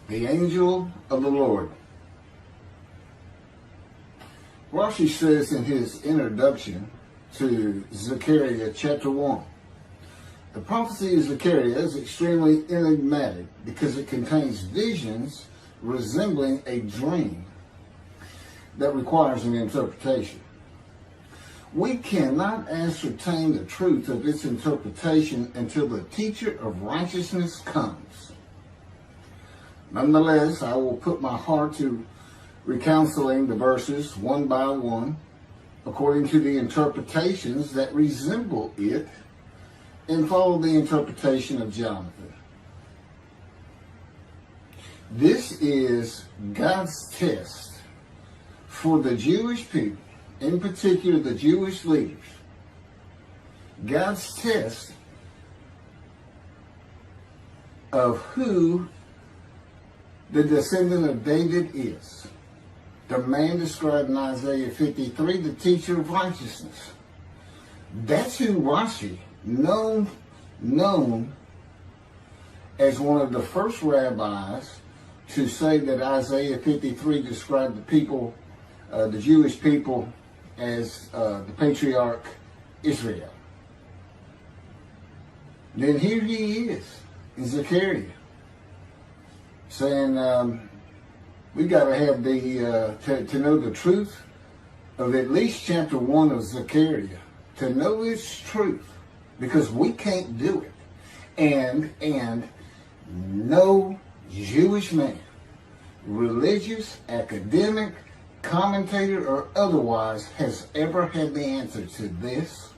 The angel of the Lord. Rashi says in his introduction to Zechariah chapter 1, the prophecy of Zechariah is extremely enigmatic because it contains visions resembling a dream that requires an interpretation. We cannot ascertain the truth of its interpretation until the teacher of righteousness comes. Nonetheless, I will put my heart to recounseling the verses one by one, according to the interpretations that resemble it, and follow the interpretation of Jonathan. This is God's test for the Jewish people, in particular the Jewish leaders. God's test of who the descendant of David is. The man described in Isaiah 53, the teacher of righteousness. That's who Rashi, known as one of the first rabbis to say that Isaiah 53 described the people, the Jewish people, as the patriarch Israel. Then here he is in Zechariah saying, we got to have to know the truth of at least chapter 1 of Zechariah, to know its truth, because we can't do it. And no Jewish man, religious, academic, commentator, or otherwise, has ever had the answer to this.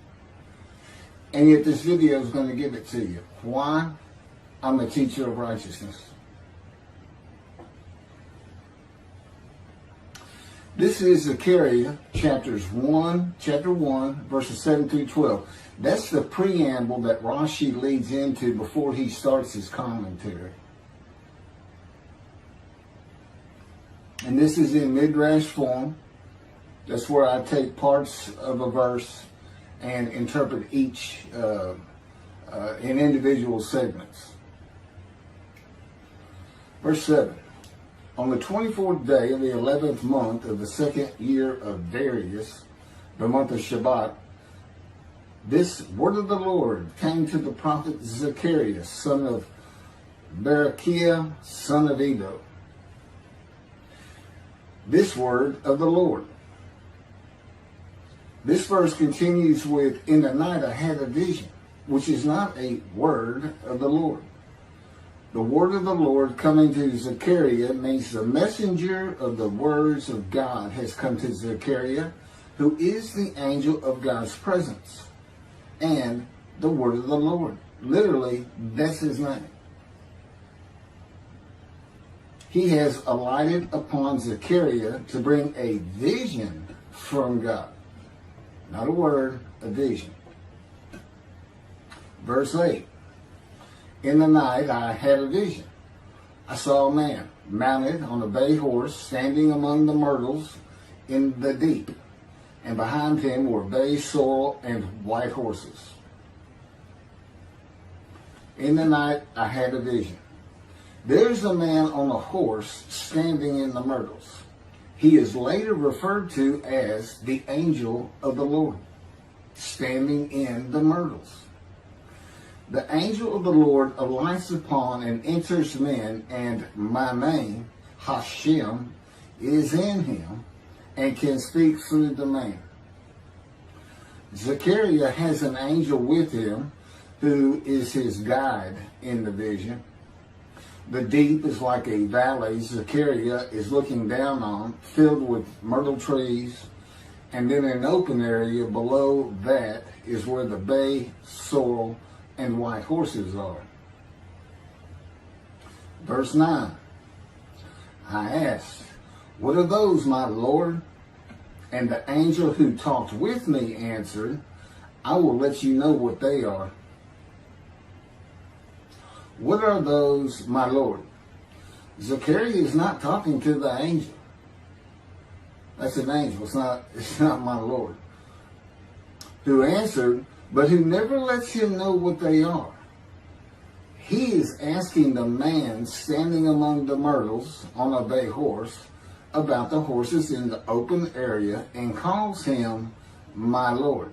And yet this video is going to give it to you. Why? I'm a teacher of righteousness. This is Zechariah chapter 1, verses 7 through 12. That's the preamble that Rashi leads into before he starts his commentary. And this is in midrash form. That's where I take parts of a verse and interpret each in individual segments. Verse 7. On the 24th day of the 11th month of the second year of Darius, the month of Shabbat, this word of the Lord came to the prophet Zechariah, son of Berechiah, son of Edo. This word of the Lord. This verse continues with, in the night I had a vision, which is not a word of the Lord. The word of the Lord coming to Zechariah means the messenger of the words of God has come to Zechariah, who is the angel of God's presence, and the word of the Lord. Literally, that's his name. He has alighted upon Zechariah to bring a vision from God. Not a word, a vision. Verse 8. In the night I had a vision. I saw a man mounted on a bay horse standing among the myrtles in the deep, and behind him were bay, sorrel, and white horses. In the night I had a vision. There's a man on a horse standing in the myrtles. He is later referred to as the angel of the Lord, standing in the myrtles. The angel of the Lord alights upon and enters men, and my name, Hashem, is in him and can speak through the man. Zechariah has an angel with him who is his guide in the vision. The deep is like a valley Zechariah is looking down on, filled with myrtle trees, and then an open area below that is where the bay, sorrel, and white horses are. Verse 9. I asked, what are those, my Lord? And the angel who talked with me answered, I will let you know what they are. What are those, my Lord? Zechariah is not talking to the angel. That's an angel. It's not my Lord. Who answered, but who never lets him know what they are. he is asking the man standing among the myrtles on a bay horse about the horses in the open area and calls him my Lord.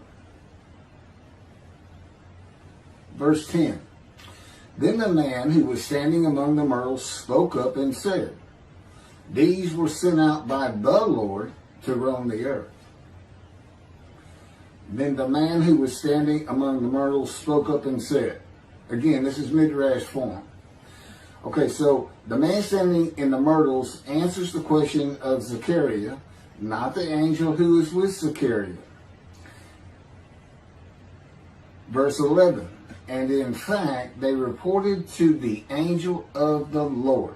Verse 10. Then the man who was standing among the myrtles spoke up and said, these were sent out by the Lord to roam the earth. Then the man who was standing among the myrtles spoke up and said, again, this is midrash form. Okay, so the man standing in the myrtles answers the question of Zechariah, not the angel who is with Zechariah. Verse 11, and in fact, they reported to the angel of the Lord,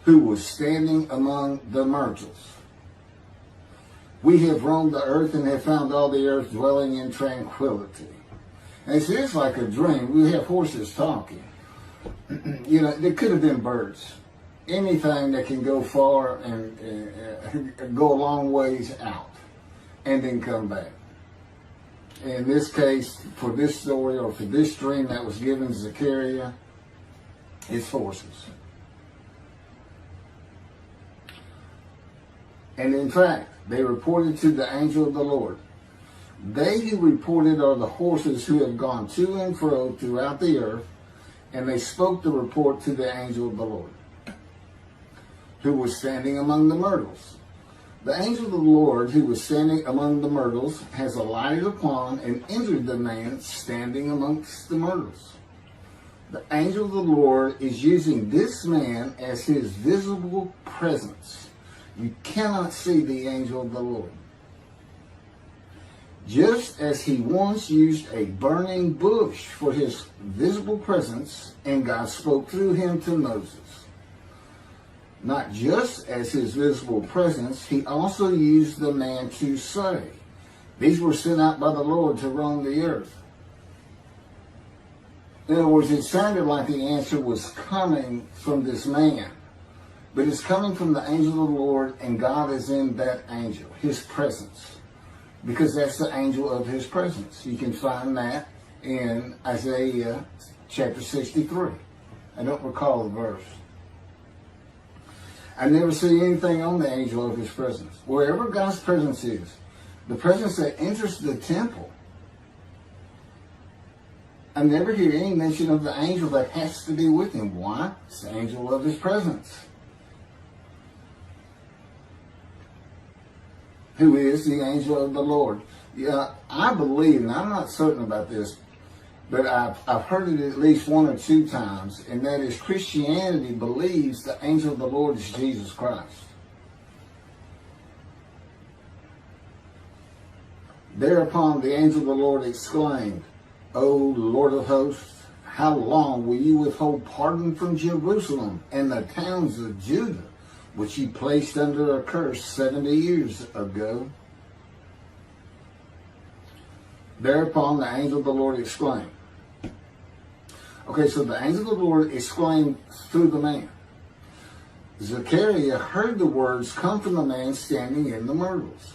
who was standing among the myrtles. We have roamed the earth and have found all the earth dwelling in tranquility. And it's like a dream. We have horses talking. You know, there could have been birds. Anything that can go far and go a long ways out and then come back. In this case, for this story or for this dream that was given to Zechariah, it's horses. And in fact, they reported to the angel of the Lord. They who reported are the horses who have gone to and fro throughout the earth, and they spoke the report to the angel of the Lord, who was standing among the myrtles. The angel of the Lord, who was standing among the myrtles, has alighted upon and entered the man standing amongst the myrtles. The angel of the Lord is using this man as his visible presence. You cannot see the angel of the Lord. Just as he once used a burning bush for his visible presence, and God spoke through him to Moses. Not just as his visible presence, he also used the man to say, these were sent out by the Lord to roam the earth. In other words, it sounded like the answer was coming from this man. But it's coming from the angel of the Lord, and God is in that angel, his presence. Because that's the angel of his presence. You can find that in Isaiah chapter 63. I don't recall the verse. I never see anything on the angel of his presence. Wherever God's presence is, the presence that enters the temple, I never hear any mention of the angel that has to be with him. Why? It's the angel of his presence, who is the angel of the Lord. Yeah, I believe, and I'm not certain about this, but I've heard it at least one or two times, and that is Christianity believes the angel of the Lord is Jesus Christ. Thereupon the angel of the Lord exclaimed, O Lord of hosts, how long will you withhold pardon from Jerusalem and the towns of Judah, which you placed under a curse 70 years ago? Thereupon the angel of the Lord exclaimed. Okay, so the angel of the Lord exclaimed through the man. Zechariah heard the words come from the man standing in the myrtles.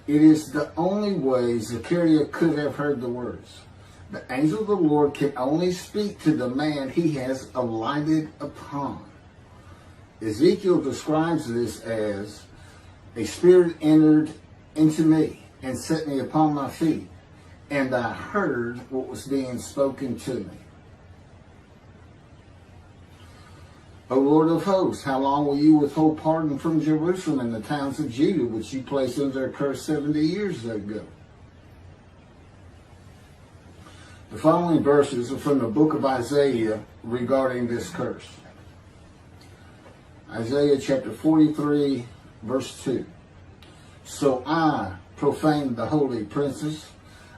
It is the only way Zechariah could have heard the words. The angel of the Lord can only speak to the man he has alighted upon. Ezekiel describes this as, a spirit entered into me and set me upon my feet, and I heard what was being spoken to me. O Lord of hosts, how long will you withhold pardon from Jerusalem and the towns of Judah, which you placed under a curse 70 years ago? The following verses are from the book of Isaiah regarding this curse. Isaiah chapter 43, verse 2. So I profaned the holy princes.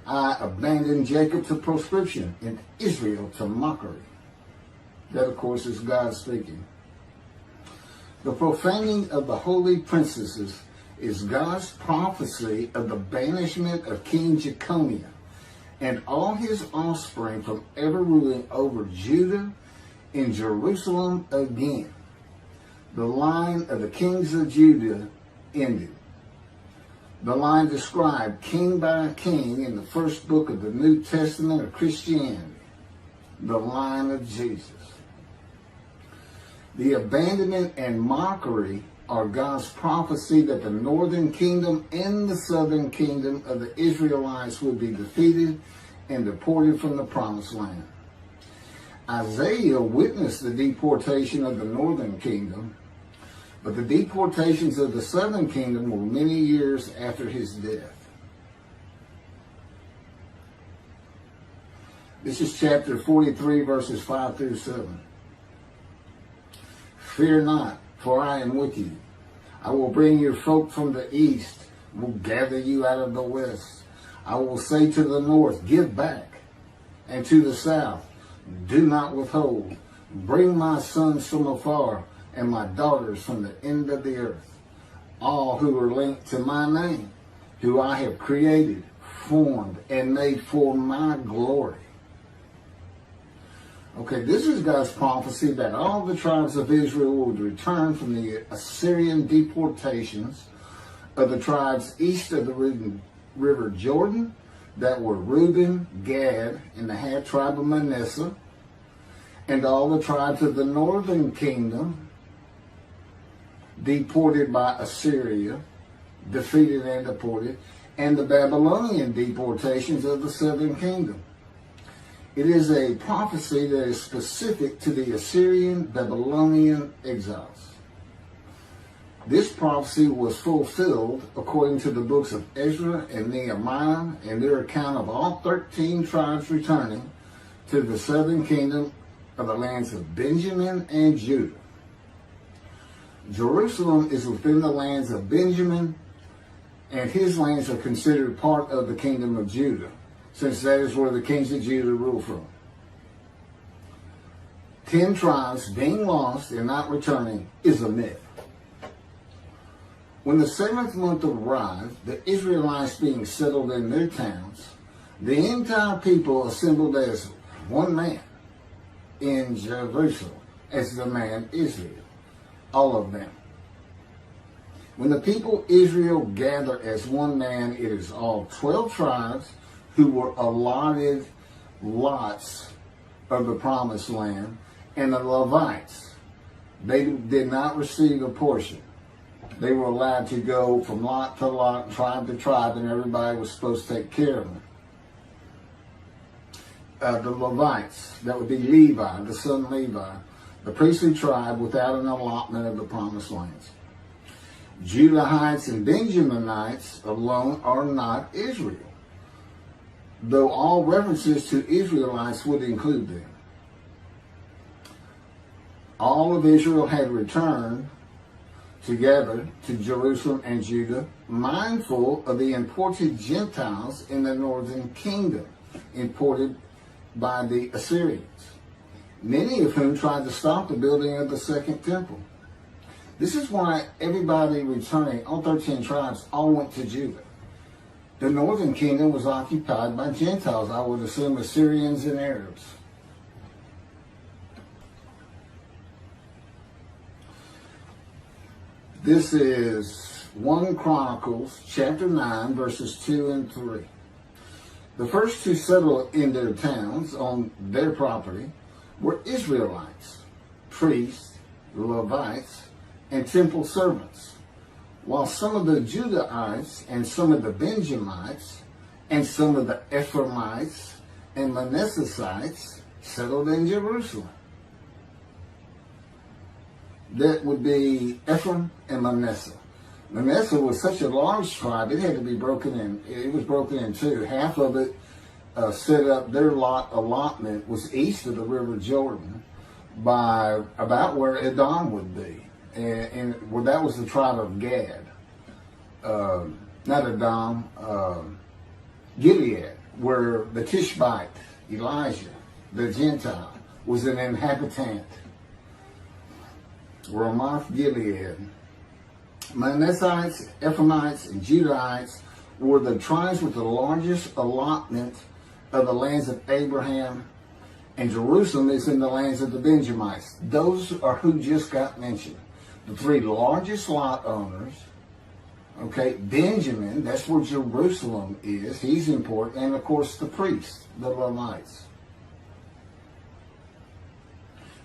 I abandoned Jacob to proscription and Israel to mockery. That, of course, is God speaking. The profaning of the holy princesses is God's prophecy of the banishment of King Jeconiah and all his offspring from ever ruling over Judah and Jerusalem again. The line of the kings of Judah ended. The line described king by king in the first book of the New Testament of Christianity. the line of Jesus. The abandonment and mockery are God's prophecy that the northern kingdom and the southern kingdom of the Israelites would be defeated and deported from the promised land. Isaiah witnessed the deportation of the northern kingdom, but the deportations of the southern kingdom were many years after his death. This is chapter 43, verses 5 through 7. Fear not, for I am with you. I will bring your folk from the east, will gather you out of the west. I will say to the north, give back, and to the south, do not withhold. Bring my sons from afar, and my daughters from the end of the earth. All who are linked to my name, who I have created, formed, and made for my glory. Okay, this is God's prophecy that all the tribes of Israel would return from the Assyrian deportations of the tribes east of the river Jordan, that were Reuben, Gad, and the half tribe of Manasseh, and all the tribes of the northern kingdom, deported by Assyria, defeated and deported, and the Babylonian deportations of the southern kingdom. It is a prophecy that is specific to the Assyrian Babylonian exiles. This prophecy was fulfilled according to the books of Ezra and Nehemiah and their account of all 13 tribes returning to the southern kingdom of the lands of Benjamin and Judah. Jerusalem is within the lands of Benjamin, and his lands are considered part of the kingdom of Judah, since that is where the kings of Judah rule from. 10 tribes being lost and not returning is a myth. When the 7th month arrived, the Israelites being settled in their towns, the entire people assembled as one man in Jerusalem, as the man Israel, all of them. When the people Israel gather as one man, it is all 12 tribes who were allotted lots of the promised land, and the Levites, they did not receive a portion. They were allowed to go from lot to lot, tribe to tribe, and everybody was supposed to take care of them. The Levites, that would be Levi, the son Levi, the priestly tribe without an allotment of the promised lands. Judahites and Benjaminites alone are not Israel, though all references to Israelites would include them. All of Israel had returned together to Jerusalem and Judah, mindful of the imported Gentiles in the northern kingdom, imported by the Assyrians, many of whom tried to stop the building of the second temple. This is why everybody returning, all 13 tribes, all went to Judah. The northern kingdom was occupied by Gentiles, I would assume Assyrians and Arabs. This is 1 Chronicles chapter 9, verses 2 and 3. The first to settle in their towns on their property were Israelites, priests, Levites, and temple servants, while some of the Judahites and some of the Benjamites and some of the Ephraimites and Manassesites settled in Jerusalem. That would be Ephraim and Manasseh. Manasseh was such a large tribe, it had to be broken in. It was broken in two. Half of it set up, their allotment was east of the river Jordan by about where Edom would be. And where that was the tribe of Gad. Not Edom, Gilead, where the Tishbite, Elijah, the Gentile, was an inhabitant. Ramoth Gilead. Manassites, Ephraimites, and Judahites were the tribes with the largest allotment of the lands of Abraham, and Jerusalem is in the lands of the Benjamites. Those are who just got mentioned. The 3 largest lot owners, okay, Benjamin, that's where Jerusalem is, he's important, and of course the priests, the Levites.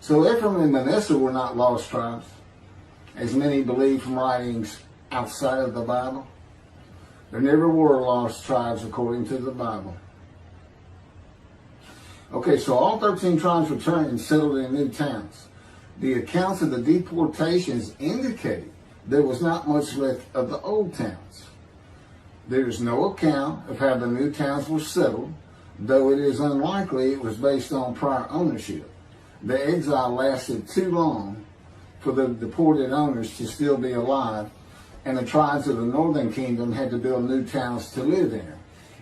So Ephraim and Manasseh were not lost tribes, as many believe from writings outside of the Bible. There never were lost tribes according to the Bible. Okay, so all 13 tribes returned and settled in new towns. The accounts of the deportations indicate there was not much left of the old towns. There is no account of how the new towns were settled, though it is unlikely it was based on prior ownership. The exile lasted too long for the deported owners to still be alive, and the tribes of the northern kingdom had to build new towns to live in.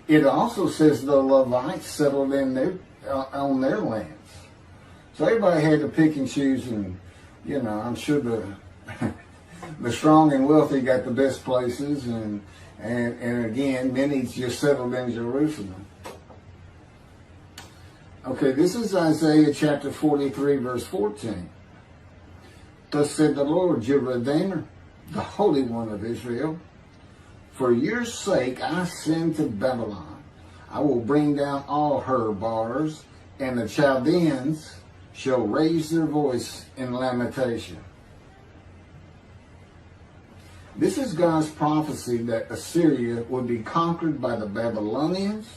It also says the Levites settled in on their lands. So everybody had to pick and choose, and I'm sure the strong and wealthy got the best places, and again, many just settled in Jerusalem. Okay, this is Isaiah chapter 43, verse 14. Thus said the Lord, your Redeemer, the Holy One of Israel, for your sake I send to Babylon. I will bring down all her bars, and the Chaldeans shall raise their voice in lamentation. This is God's prophecy that Assyria would be conquered by the Babylonians,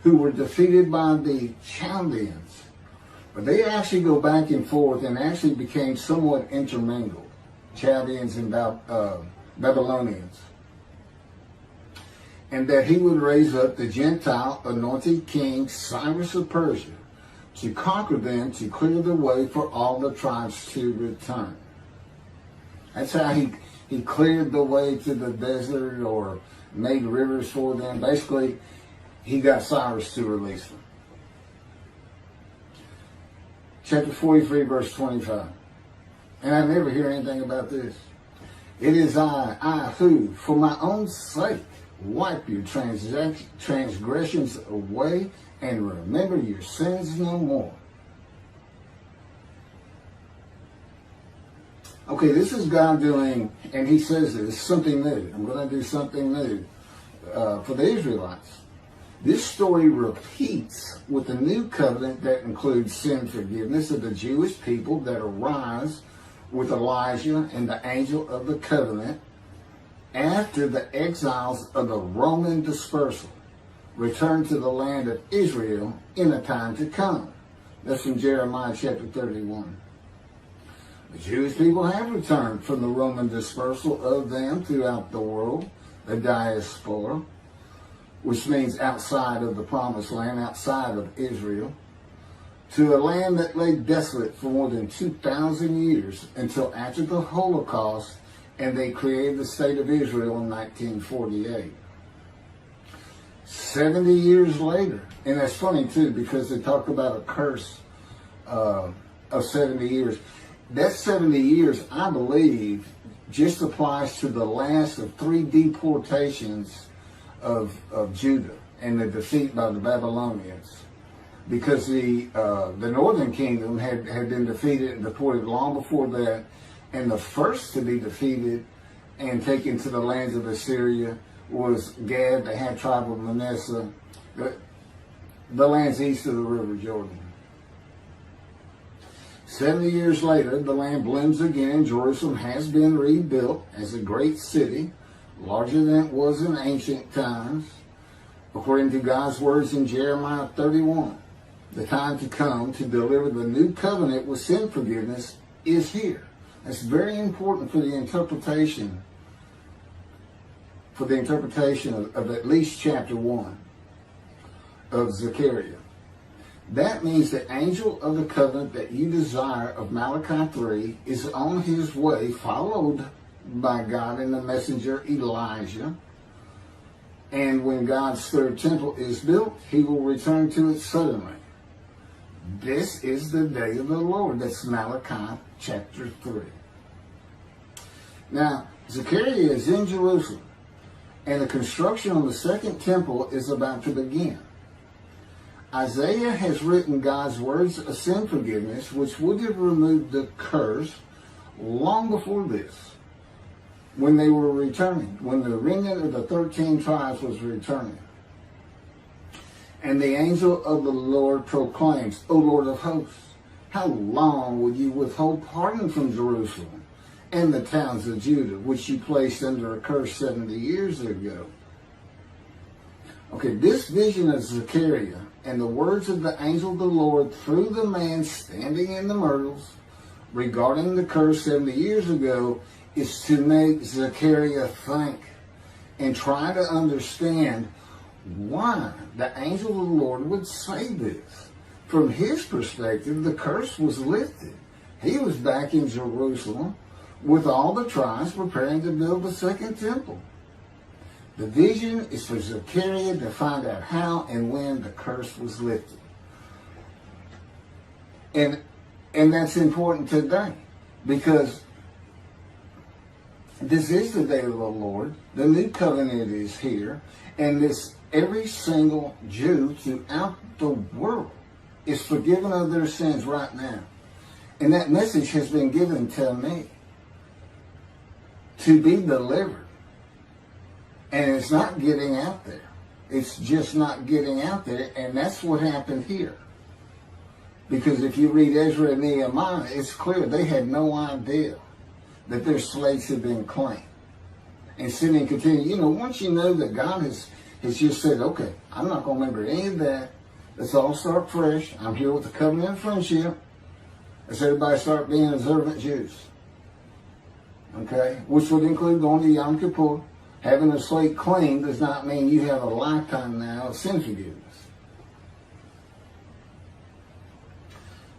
who were defeated by the Chaldeans. But they actually go back and forth and actually became somewhat intermingled, Chaldeans and Babylonians. And that he would raise up the Gentile anointed king Cyrus of Persia to conquer them, to clear the way for all the tribes to return. That's how he cleared the way to the desert or made rivers for them. Basically, he got Cyrus to release them. Chapter 43, verse 25. And I never hear anything about this. It is I who, for my own sake, wipe your transgressions away and remember your sins no more. Okay, this is God doing, and he says this, something new. I'm going to do something new for the Israelites. This story repeats with the new covenant that includes sin forgiveness of the Jewish people that arise with Elijah and the angel of the covenant after the exiles of the Roman dispersal return to the land of Israel in a time to come. That's from Jeremiah chapter 31. The Jewish people have returned from the Roman dispersal of them throughout the world, the diaspora, which means outside of the promised land, outside of Israel, to a land that lay desolate for more than 2,000 years until after the Holocaust, and they created the state of Israel in 1948. 70 years later, and that's funny too, because they talk about a curse of 70 years. That 70 years, I believe, just applies to the last of 3 deportations of Judah and the defeat by the Babylonians. Because the northern kingdom had been defeated and deported long before that, and the first to be defeated and taken to the lands of Assyria was Gad, the half tribe of Manasseh, the lands east of the river Jordan. 70 years later, the land blooms again. Jerusalem has been rebuilt as a great city, larger than it was in ancient times, according to God's words in Jeremiah 31. The time to come to deliver the new covenant with sin forgiveness is here. That's very important for the interpretation of at least chapter 1 of Zechariah. That means the angel of the covenant that you desire of Malachi 3 is on his way, followed by God and the messenger Elijah. And when God's third temple is built, he will return to it suddenly. This is the day of the Lord. That's Malachi chapter 3. Now, Zechariah is in Jerusalem, and the construction on the second temple is about to begin. Isaiah has written God's words of sin forgiveness, which would have removed the curse long before this, when they were returning, when the remnant of the 13 tribes was returning. And the angel of the Lord proclaims, O Lord of hosts, how long will you withhold pardon from Jerusalem and the towns of Judah, which you placed under a curse 70 years ago? Okay, this vision of Zechariah and the words of the angel of the Lord through the man standing in the myrtles regarding the curse 70 years ago is to make Zechariah think and try to understand why the angel of the Lord would say this. From his perspective, the curse was lifted. He was back in Jerusalem with all the tribes preparing to build the second temple. The vision is for Zechariah to find out how and when the curse was lifted. And that's important today, because this is the day of the Lord. The new covenant is here, and every single Jew throughout the world is forgiven of their sins right now. And that message has been given to me to be delivered. And it's not getting out there. It's just not getting out there. And that's what happened here. Because if you read Ezra and Nehemiah, it's clear they had no idea that their slates had been claimed. And sin and continue. Once you know that God has just said, okay, I'm not going to remember any of that. Let's all start fresh. I'm here with the covenant of friendship. Let's everybody start being observant Jews. Okay? Which would include going to Yom Kippur. Having a slate clean does not mean you have a lifetime now of sin forgiveness.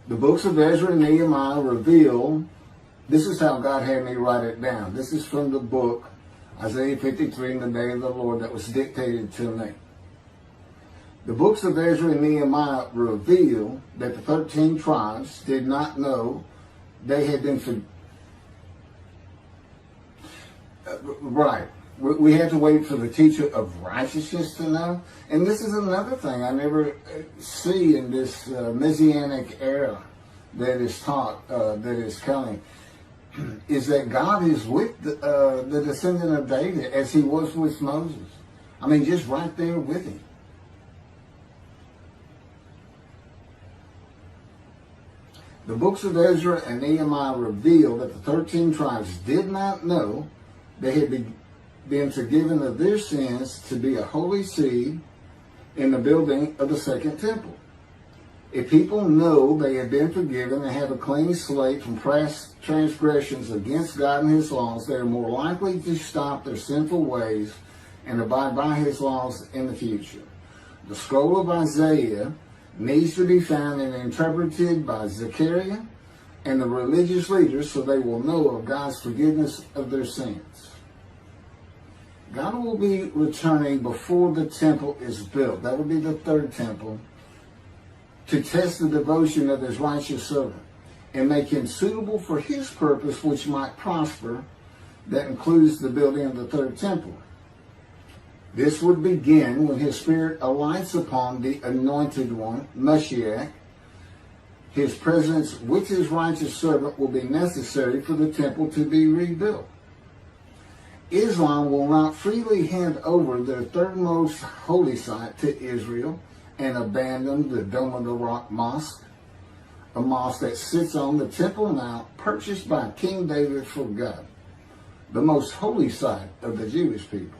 The books of Ezra and Nehemiah reveal, this is how God had me write it down. This is from the book, Isaiah 53, in the day of the Lord, that was dictated to me. The books of Ezra and Nehemiah reveal that the 13 tribes did not know they had been right. We have to wait for the teacher of righteousness to know. And this is another thing I never see in this Messianic era that is taught, that is coming, is that God is with the descendant of David as he was with Moses. I mean, just right there with him. The books of Ezra and Nehemiah reveal that the 13 tribes did not know they had been forgiven of their sins to be a holy seed in the building of the second temple. If people know they have been forgiven and have a clean slate from past transgressions against God and his laws, they are more likely to stop their sinful ways and abide by his laws in the future. The scroll of Isaiah needs to be found and interpreted by Zechariah and the religious leaders so they will know of God's forgiveness of their sins. God will be returning before the temple is built. That would be the third temple, to test the devotion of his righteous servant and make him suitable for his purpose, which might prosper. That includes the building of the third temple. This would begin when his spirit alights upon the anointed one, Moshiach. His presence with his righteous servant will be necessary for the temple to be rebuilt. Islam will not freely hand over their third most holy site to Israel and abandon the Dome of the Rock Mosque, a mosque that sits on the Temple Mount purchased by King David for God, the most holy site of the Jewish people.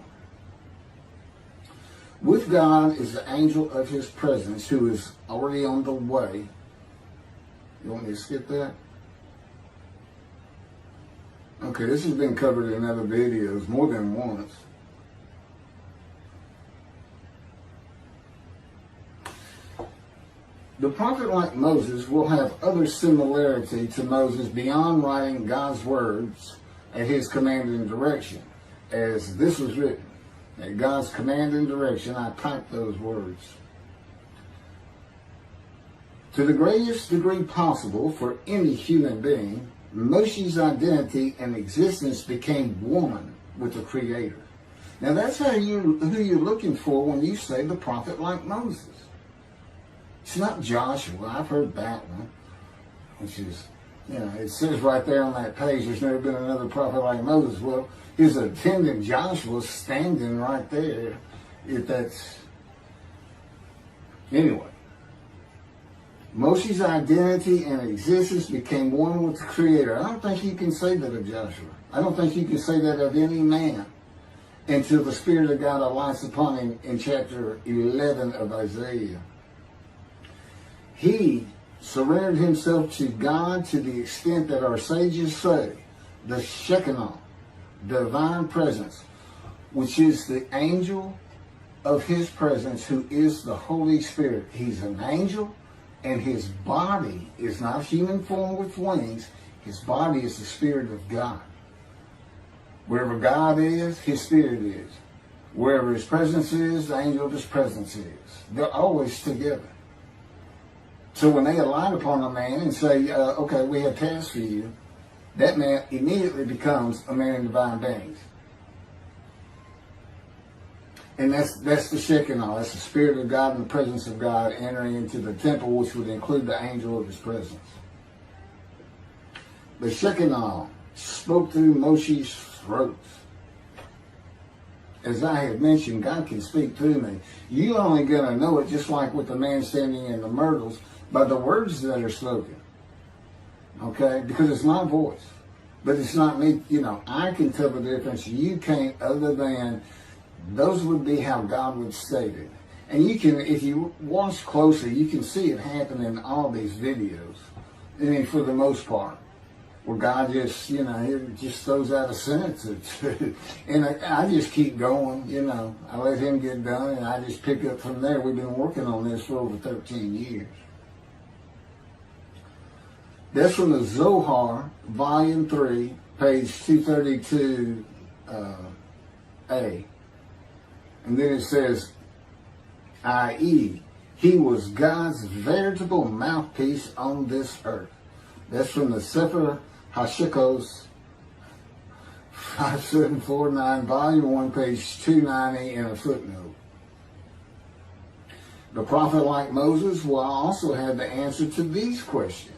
With God is the angel of his presence who is already on the way. You want me to skip that? Okay, this has been covered in other videos more than once. The prophet like Moses will have other similarity to Moses beyond writing God's words at his command and direction. As this was written, at God's command and direction, I typed those words. To the greatest degree possible for any human being, Moshe's identity and existence became one with the Creator. Now that's who you're looking for when you say the prophet like Moses. It's not Joshua. I've heard that one, which is, it says right there on that page, there's never been another prophet like Moses. Well, his attendant Joshua standing right there, if that's, anyway. Moshe's identity and existence became one with the Creator. I don't think you can say that of Joshua. I don't think you can say that of any man until the Spirit of God alights upon him in chapter 11 of Isaiah. He surrendered himself to God to the extent that our sages say the Shekinah, divine presence, which is the angel of his presence, who is the Holy Spirit. He's an angel, and his body is not human form with wings. His body is the Spirit of God. Wherever God is, his Spirit is. Wherever his presence is, the angel of his presence is. They're always together. So when they alight upon a man and say, okay, we have tasks for you, that man immediately becomes a man in divine beings. And that's the Shekinah. That's the Spirit of God and the presence of God entering into the temple, which would include the angel of his presence. The Shekinah spoke through Moshe's throat. As I have mentioned, God can speak through me. You're only going to know it, just like with the man standing in the myrtles, by the words that are spoken. Okay? Because it's my voice. But it's not me. You know, I can tell the difference. You can't, other than those would be how God would state it. And you can, if you watch closely, you can see it happen in all these videos. I mean, for the most part. Where God just, you know, he just throws out a sentence or two. And I just keep going, you know. I let him get done and I just pick up from there. We've been working on this for over 13 years. That's from the Zohar, Volume 3, page 232A. And then it says, i.e., he was God's veritable mouthpiece on this earth. That's from the Sefer Hashikos 5749, Volume 1, page 290, and a footnote. The prophet, like Moses, will also have the answer to these questions.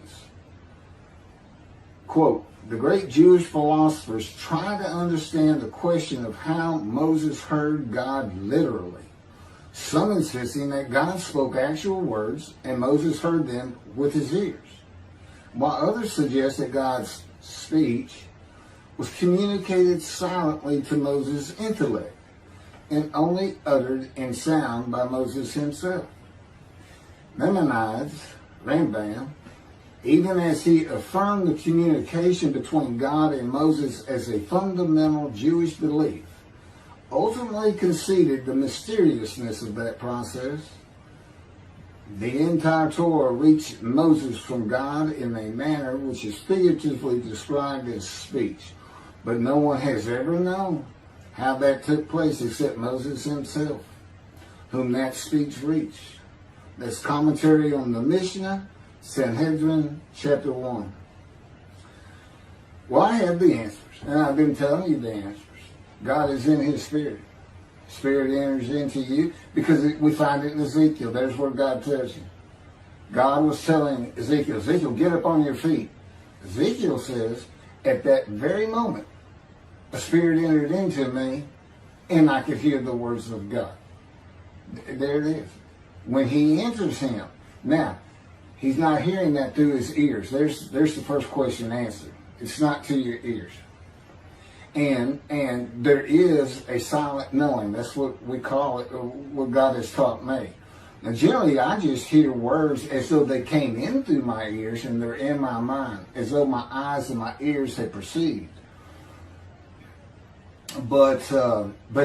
Quote, the great Jewish philosophers try to understand the question of how Moses heard God literally, some insisting that God spoke actual words and Moses heard them with his ears, while others suggest that God's speech was communicated silently to Moses' intellect and only uttered in sound by Moses himself. Maimonides, Rambam, even as he affirmed the communication between God and Moses as a fundamental Jewish belief, ultimately conceded the mysteriousness of that process. The entire Torah reached Moses from God in a manner which is figuratively described as speech, but no one has ever known how that took place except Moses himself, whom that speech reached. That's commentary on the Mishnah, Sanhedrin, chapter 1. Well, I have the answers, and I've been telling you the answers. God is in his Spirit. Spirit enters into you, because we find it in Ezekiel. There's where God tells you. God was telling Ezekiel, get up on your feet. Ezekiel says, at that very moment, a spirit entered into me, and I could hear the words of God. There it is. When he enters him. Now, he's not hearing that through his ears. There's the first question answered. It's not to your ears. And there is a silent knowing. That's what we call it, what God has taught me. Now, generally, I just hear words as though they came in through my ears and they're in my mind, as though my eyes and my ears had perceived. But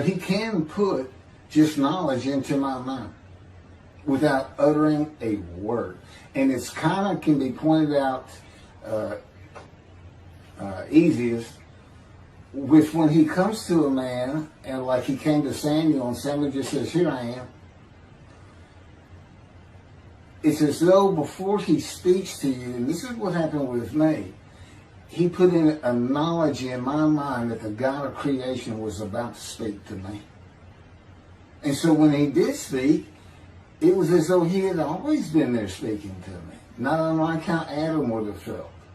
he can put just knowledge into my mind without uttering a word. And it's kind of can be pointed out easiest with when he comes to a man, and like he came to Samuel, and Samuel just says, here I am. It's as though before he speaks to you, and this is what happened with me, he put in a knowledge in my mind that the God of creation was about to speak to me. And so when he did speak, it was as though he had always been there speaking to me. Not unlike how Adam would have felt.